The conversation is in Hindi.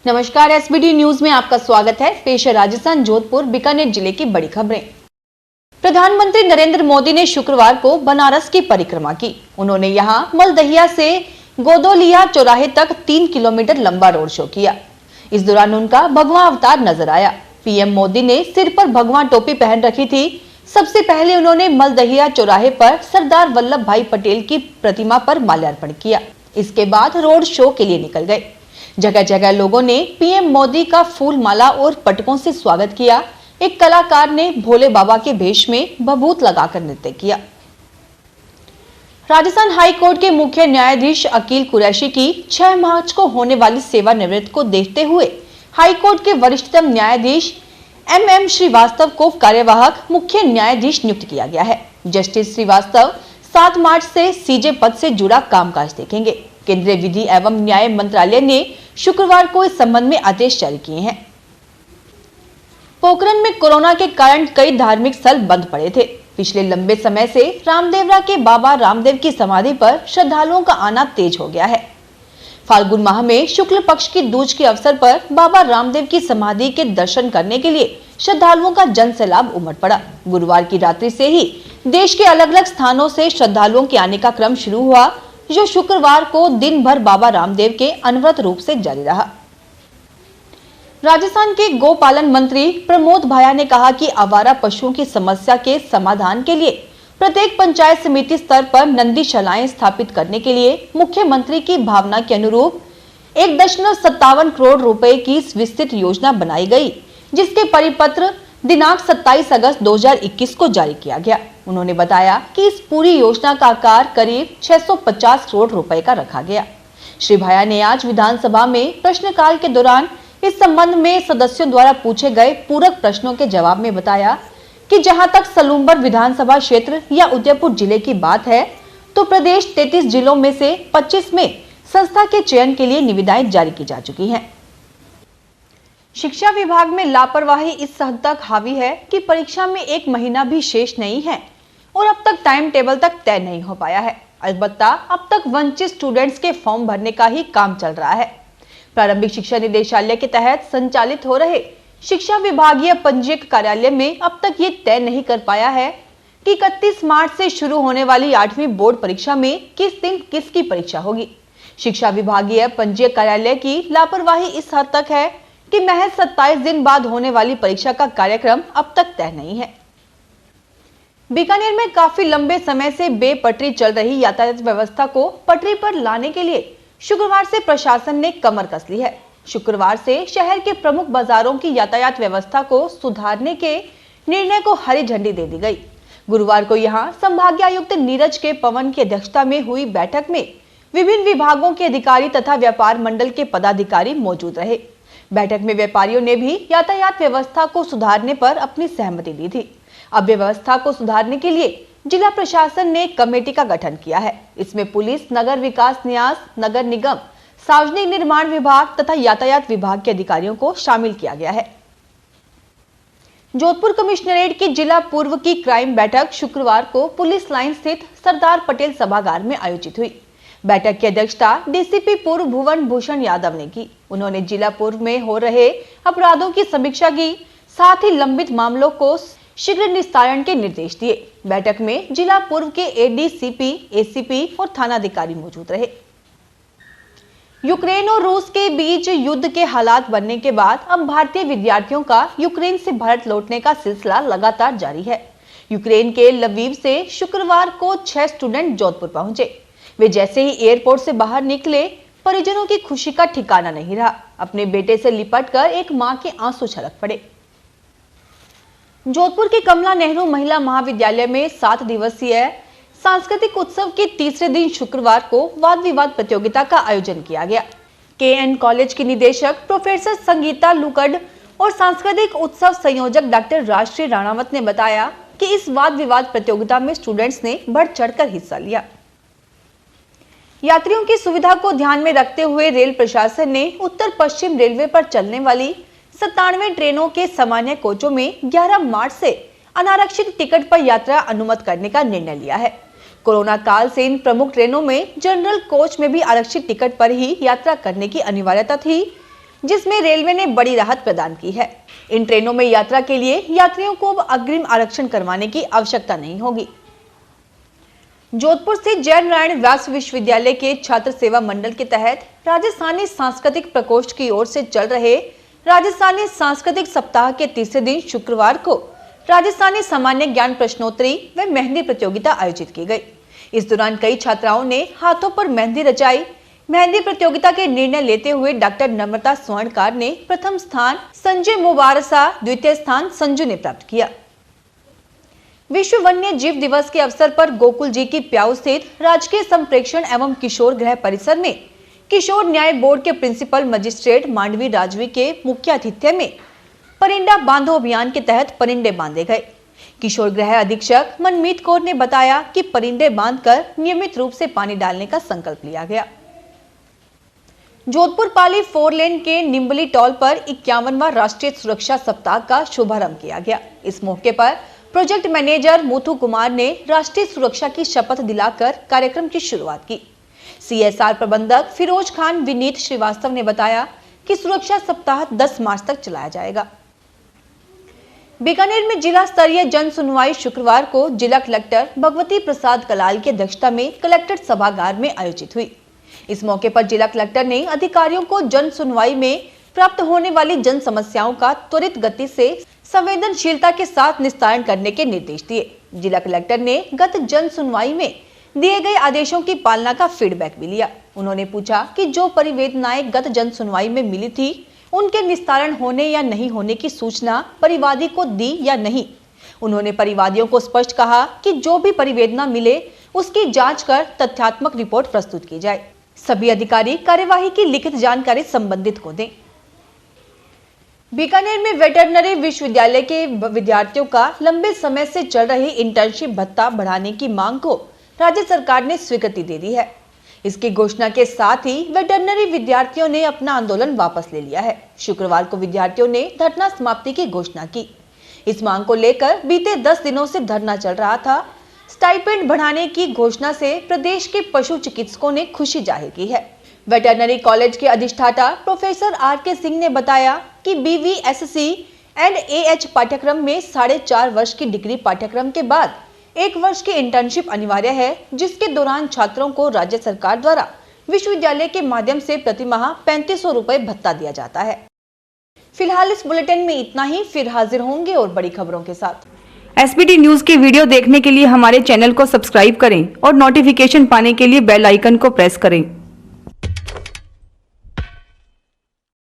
नमस्कार, एसबीडी न्यूज में आपका स्वागत है। पेश है राजस्थान जोधपुर बीकानेर जिले की बड़ी खबरें। प्रधानमंत्री नरेंद्र मोदी ने शुक्रवार को बनारस की परिक्रमा की। उन्होंने यहां मलदहिया से गोदोलिया चौराहे तक 3 किलोमीटर लंबा रोड शो किया। इस दौरान उनका भगवा अवतार नजर आया। पीएम मोदी ने सिर पर भगवा टोपी पहन रखी थी। सबसे पहले उन्होंने मलदहिया चौराहे पर सरदार वल्लभ भाई पटेल की प्रतिमा पर माल्यार्पण किया। इसके बाद रोड शो के लिए निकल गए। जगह जगह लोगों ने पीएम मोदी का फूल माला और पटकों से स्वागत किया। एक कलाकार ने भोले बाबा के भेष में भभूत लगाकर नृत्य किया। राजस्थान हाई कोर्ट के मुख्य न्यायाधीश अकील कुरैशी की 6 मार्च को होने वाली सेवानिवृत्ति को देखते हुए हाई कोर्ट के वरिष्ठतम न्यायाधीश एम श्रीवास्तव को कार्यवाहक मुख्य न्यायाधीश नियुक्त किया गया है। जस्टिस श्रीवास्तव 7 मार्च से सीजे पद से जुड़ा कामकाज देखेंगे। केंद्रीय विधि एवं न्याय मंत्रालय ने शुक्रवार को इस संबंध में आदेश जारी किए हैं। पोखरण में कोरोना के कारण कई धार्मिक स्थल बंद पड़े थे। पिछले लंबे समय से रामदेवरा के बाबा रामदेव की समाधि पर श्रद्धालुओं का आना तेज हो गया है। फाल्गुन माह में शुक्ल पक्ष की दूज के अवसर पर बाबा रामदेव की समाधि के दर्शन करने के लिए श्रद्धालुओं का जनसैलाब उमड़ पड़ा। गुरुवार की रात्रि से ही देश के अलग अलग स्थानों से श्रद्धालुओं के आने का क्रम शुरू हुआ, जो शुक्रवार को दिन भर बाबा रामदेव के अनवरत रूप से जारी रहा। राजस्थान के गोपालन मंत्री प्रमोद भाया ने कहा कि आवारा पशुओं की समस्या के समाधान के लिए प्रत्येक पंचायत समिति स्तर पर नंदीशालाएं स्थापित करने के लिए मुख्यमंत्री की भावना के अनुरूप 1.57 करोड़ रुपए की विस्तृत योजना बनाई गई, जिसके परिपत्र दिनांक 27 अगस्त 2021 को जारी किया गया। उन्होंने बताया कि इस पूरी योजना का आकार करीब 650 करोड़ रुपए का रखा गया। श्री भाया ने आज विधानसभा में प्रश्नकाल के दौरान इस संबंध में सदस्यों द्वारा पूछे गए पूरक प्रश्नों के जवाब में बताया कि जहां तक सलूम्बर विधानसभा क्षेत्र या उदयपुर जिले की बात है, तो प्रदेश 33 जिलों में से 25 में संस्था के चयन के लिए निविदाएं जारी की जा चुकी हैं। शिक्षा विभाग में लापरवाही इस हद तक हावी है कि परीक्षा में 1 महीना भी शेष नहीं है और अब तक टाइम टेबल तक तय नहीं हो पाया है। अलबत्ता अब तक वंचित स्टूडेंट्स के फॉर्म भरने का ही काम चल रहा है। प्रारंभिक शिक्षा निदेशालय के तहत संचालित हो रहे शिक्षा विभागीय पंजीयक कार्यालय में अब तक ये तय नहीं कर पाया है कि 31 मार्च से शुरू होने वाली 8वीं बोर्ड परीक्षा में किस दिन किसकी परीक्षा होगी। शिक्षा विभागीय पंजीयक कार्यालय की लापरवाही इस हद तक है कि महज 27 दिन बाद होने वाली परीक्षा का कार्यक्रम अब तक तय नहीं है। बीकानेर में काफी लंबे समय से बेपटरी चल रही यातायात व्यवस्था को पटरी पर लाने के लिए शुक्रवार से प्रशासन ने कमर कस ली है। शुक्रवार से शहर के प्रमुख बाजारों की यातायात व्यवस्था को सुधारने के निर्णय को हरी झंडी दे दी गई। गुरुवार को यहां संभागायुक्त नीरज के पवन की अध्यक्षता में हुई बैठक में विभिन्न विभागों के अधिकारी तथा व्यापार मंडल के पदाधिकारी मौजूद रहे। बैठक में व्यापारियों ने भी यातायात व्यवस्था को सुधारने पर अपनी सहमति दी थी। अब व्यवस्था को सुधारने के लिए जिला प्रशासन ने कमेटी का गठन किया है। इसमें पुलिस, नगर विकास न्यास, नगर निगम, सार्वजनिक निर्माण विभाग तथा यातायात विभाग के अधिकारियों को शामिल किया गया है। जोधपुर कमिश्नरेट की जिला पूर्व की क्राइम बैठक शुक्रवार को पुलिस लाइन स्थित सरदार पटेल सभागार में आयोजित हुई। बैठक की अध्यक्षता डीसीपी पूर्व भुवन भूषण यादव ने की। उन्होंने जिला पूर्व में हो रहे अपराधों की समीक्षा की, साथ ही लंबित मामलों को शीघ्र निस्तारण के निर्देश दिए। बैठक में जिला पूर्व के एडीसीपी, एसीपी और थानाधिकारी मौजूद रहे। यूक्रेन और रूस के बीच युद्ध के हालात बनने के बाद अब भारतीय विद्यार्थियों का यूक्रेन से भारत लौटने का सिलसिला लगातार जारी है। यूक्रेन के लवीव से शुक्रवार को 6 स्टूडेंट जोधपुर पहुंचे। वे जैसे ही एयरपोर्ट से बाहर निकले, परिजनों की खुशी का ठिकाना नहीं रहा। अपने बेटे से लिपटकर एक मां के आंसू छलक पड़े। जोधपुर के कमला नेहरू महिला महाविद्यालय में 7 दिवसीय सांस्कृतिक उत्सव के तीसरे दिन शुक्रवार को वाद विवाद प्रतियोगिता का आयोजन किया गया। केएन कॉलेज की निदेशक प्रोफेसर संगीता लुकड और सांस्कृतिक उत्सव संयोजक डॉक्टर राजश्री राणावत ने बताया कि इस वाद विवाद प्रतियोगिता में स्टूडेंट्स ने बढ़ चढ़कर हिस्सा लिया। यात्रियों की सुविधा को ध्यान में रखते हुए रेल प्रशासन ने उत्तर पश्चिम रेलवे पर चलने वाली 97 ट्रेनों के सामान्य कोचों में 11 मार्च से अनारक्षित टिकट पर यात्रा अनुमत करने का निर्णय लिया है। कोरोना काल से इन प्रमुख ट्रेनों में जनरल कोच में भी आरक्षित टिकट पर ही यात्रा करने की अनिवार्यता थी, जिसमें रेलवे ने बड़ी राहत प्रदान की है। इन ट्रेनों में यात्रा के लिए यात्रियों को अब अग्रिम आरक्षण करवाने की आवश्यकता नहीं होगी। जोधपुर स्थित जय नारायण व्यास विश्वविद्यालय के छात्र सेवा मंडल के तहत राजस्थानी सांस्कृतिक प्रकोष्ठ की ओर से चल रहे राजस्थानी सांस्कृतिक सप्ताह के तीसरे दिन शुक्रवार को राजस्थानी सामान्य ज्ञान प्रश्नोत्तरी व मेहंदी प्रतियोगिता आयोजित की गई। इस दौरान कई छात्राओं ने हाथों पर मेहंदी रचाई। मेहंदी प्रतियोगिता के निर्णय लेते हुए डॉक्टर नम्रता स्वर्णकार ने प्रथम स्थान, संजय मुबारसा द्वितीय स्थान संजू ने प्राप्त किया। विश्व वन्य जीव दिवस के अवसर पर गोकुल जी की प्याऊ स्थित राजकीय संप्रेक्षण एवं किशोर गृह परिसर में किशोर न्याय बोर्ड के प्रिंसिपल मजिस्ट्रेट मांडवी राजवी के मुख्य आतिथ्य में परिंदा बांधो अभियान के तहत परिंदे बांधे गए। किशोर गृह अधीक्षक मनमीत कौर ने बताया कि परिंदे बांधकर नियमित रूप से पानी डालने का संकल्प लिया गया। जोधपुर पाली 4 लेन के निम्बली टॉल पर 51वां राष्ट्रीय सुरक्षा सप्ताह का शुभारंभ किया गया। इस मौके पर प्रोजेक्ट मैनेजर मुथु कुमार ने राष्ट्रीय सुरक्षा की शपथ दिलाकर कार्यक्रम की शुरुआत की। CSR प्रबंधक फिरोज खान विनीत श्रीवास्तव ने बताया कि सुरक्षा सप्ताह 10 मार्च तक चलाया जाएगा। बीकानेर में जिला स्तरीय जन सुनवाई शुक्रवार को जिला कलेक्टर भगवती प्रसाद कलाल की अध्यक्षता में कलेक्ट्रेट सभागार में आयोजित हुई। इस मौके पर जिला कलेक्टर ने अधिकारियों को जन सुनवाई में प्राप्त होने वाली जन समस्याओं का त्वरित गति से संवेदनशीलता के साथ निस्तारण करने के निर्देश दिए। जिला कलेक्टर ने गत जन सुनवाई में दिए गए आदेशों की पालना का फीडबैक भी लिया। उन्होंने पूछा कि जो परिवेदनाएं गत जन सुनवाई में मिली थी उनके निस्तारण होने या नहीं होने की सूचना परिवादी को दी या नहीं। उन्होंने परिवादियों को स्पष्ट कहा कि जो भी परिवेदना मिले उसकी जांच कर तथ्यात्मक रिपोर्ट प्रस्तुत की जाए। सभी अधिकारी कार्यवाही की लिखित जानकारी संबंधित को दें। बीकानेर में वेटरनरी विश्वविद्यालय के विद्यार्थियों का लंबे समय से चल रही इंटर्नशिप भत्ता बढ़ाने की मांग को राज्य सरकार ने स्वीकृति दे दी है। इसकी घोषणा के साथ ही वेटरनरी विद्यार्थियों ने अपना आंदोलन वापस ले लिया है। शुक्रवार को विद्यार्थियों ने धरना समाप्ति की घोषणा की। इस मांग को लेकर बीते 10 दिनों से धरना चल रहा था। स्टाइपेंड बढ़ाने की घोषणा से प्रदेश के पशु चिकित्सकों ने खुशी जाहिर की है। वेटरनरी कॉलेज के अधिष्ठाता प्रोफेसर RK सिंह ने बताया कि BVSC एंड AH पाठ्यक्रम में 4.5 वर्ष की डिग्री पाठ्यक्रम के बाद 1 वर्ष की इंटर्नशिप अनिवार्य है, जिसके दौरान छात्रों को राज्य सरकार द्वारा विश्वविद्यालय के माध्यम से प्रति माह 3500 रुपए भत्ता दिया जाता है। फिलहाल इस बुलेटिन में इतना ही। फिर हाजिर होंगे और बड़ी खबरों के साथ। SBT न्यूज के वीडियो देखने के लिए हमारे चैनल को सब्सक्राइब करें और नोटिफिकेशन पाने के लिए बेल आइकन को प्रेस करें।